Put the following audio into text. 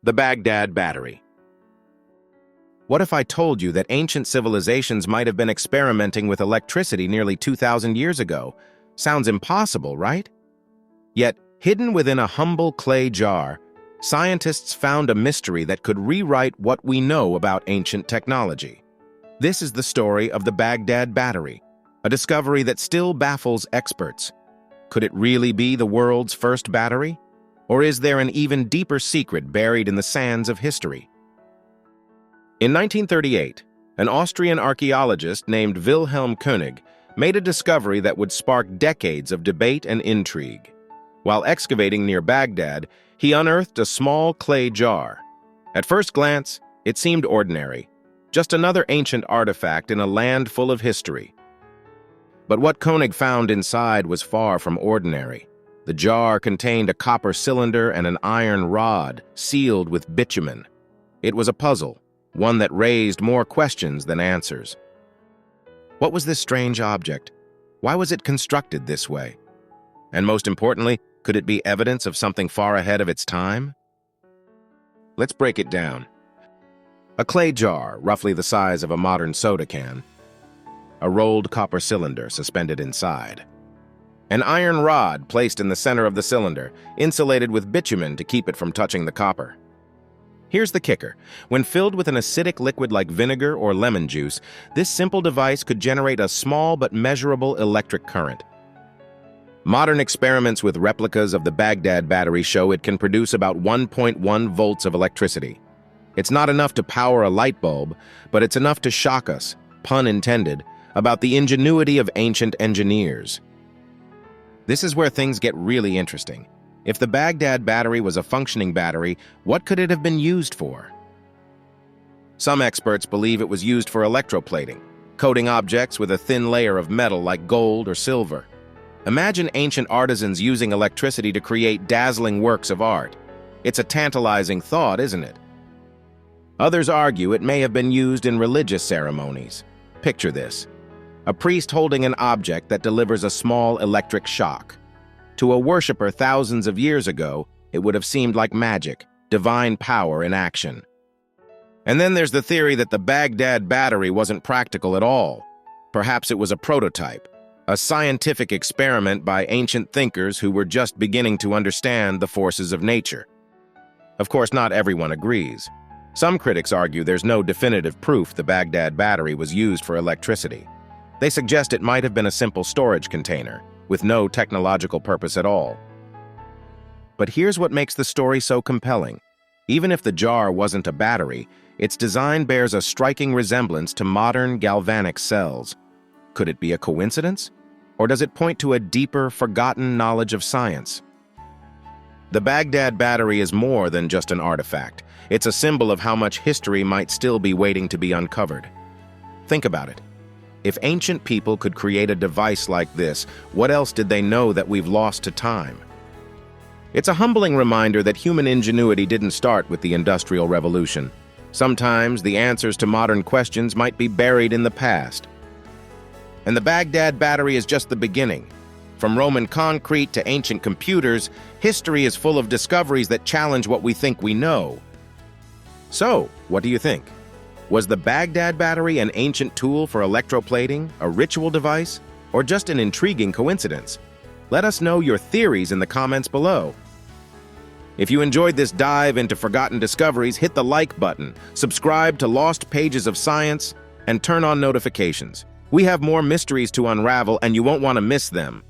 The Baghdad Battery. What if I told you that ancient civilizations might have been experimenting with electricity nearly 2,000 years ago? Sounds impossible, right? Yet, hidden within a humble clay jar, scientists found a mystery that could rewrite what we know about ancient technology. This is the story of the Baghdad Battery, a discovery that still baffles experts. Could it really be the world's first battery? Or is there an even deeper secret buried in the sands of history? In 1938, an Austrian archaeologist named Wilhelm König made a discovery that would spark decades of debate and intrigue. While excavating near Baghdad, he unearthed a small clay jar. At first glance, it seemed ordinary, just another ancient artifact in a land full of history. But what König found inside was far from ordinary. The jar contained a copper cylinder and an iron rod, sealed with bitumen. It was a puzzle, one that raised more questions than answers. What was this strange object? Why was it constructed this way? And most importantly, could it be evidence of something far ahead of its time? Let's break it down. A clay jar, roughly the size of a modern soda can. A rolled copper cylinder suspended inside. An iron rod placed in the center of the cylinder, insulated with bitumen to keep it from touching the copper. Here's the kicker. When filled with an acidic liquid like vinegar or lemon juice, this simple device could generate a small but measurable electric current. Modern experiments with replicas of the Baghdad Battery show it can produce about 1.1 volts of electricity. It's not enough to power a light bulb, but it's enough to shock us, pun intended, about the ingenuity of ancient engineers. This is where things get really interesting. If the Baghdad Battery was a functioning battery, what could it have been used for? Some experts believe it was used for electroplating, coating objects with a thin layer of metal like gold or silver. Imagine ancient artisans using electricity to create dazzling works of art. It's a tantalizing thought, isn't it? Others argue it may have been used in religious ceremonies. Picture this. A priest holding an object that delivers a small electric shock. To a worshiper thousands of years ago, it would have seemed like magic, divine power in action. And then there's the theory that the Baghdad Battery wasn't practical at all. Perhaps it was a prototype, a scientific experiment by ancient thinkers who were just beginning to understand the forces of nature. Of course, not everyone agrees. Some critics argue there's no definitive proof the Baghdad Battery was used for electricity. They suggest it might have been a simple storage container, with no technological purpose at all. But here's what makes the story so compelling. Even if the jar wasn't a battery, its design bears a striking resemblance to modern galvanic cells. Could it be a coincidence? Or does it point to a deeper, forgotten knowledge of science? The Baghdad Battery is more than just an artifact. It's a symbol of how much history might still be waiting to be uncovered. Think about it. If ancient people could create a device like this, what else did they know that we've lost to time? It's a humbling reminder that human ingenuity didn't start with the Industrial Revolution. Sometimes the answers to modern questions might be buried in the past. And the Baghdad Battery is just the beginning. From Roman concrete to ancient computers, history is full of discoveries that challenge what we think we know. So, what do you think? Was the Baghdad Battery an ancient tool for electroplating, a ritual device, or just an intriguing coincidence? Let us know your theories in the comments below. If you enjoyed this dive into forgotten discoveries, hit the like button, subscribe to Lost Pages of Science, and turn on notifications. We have more mysteries to unravel, and you won't want to miss them.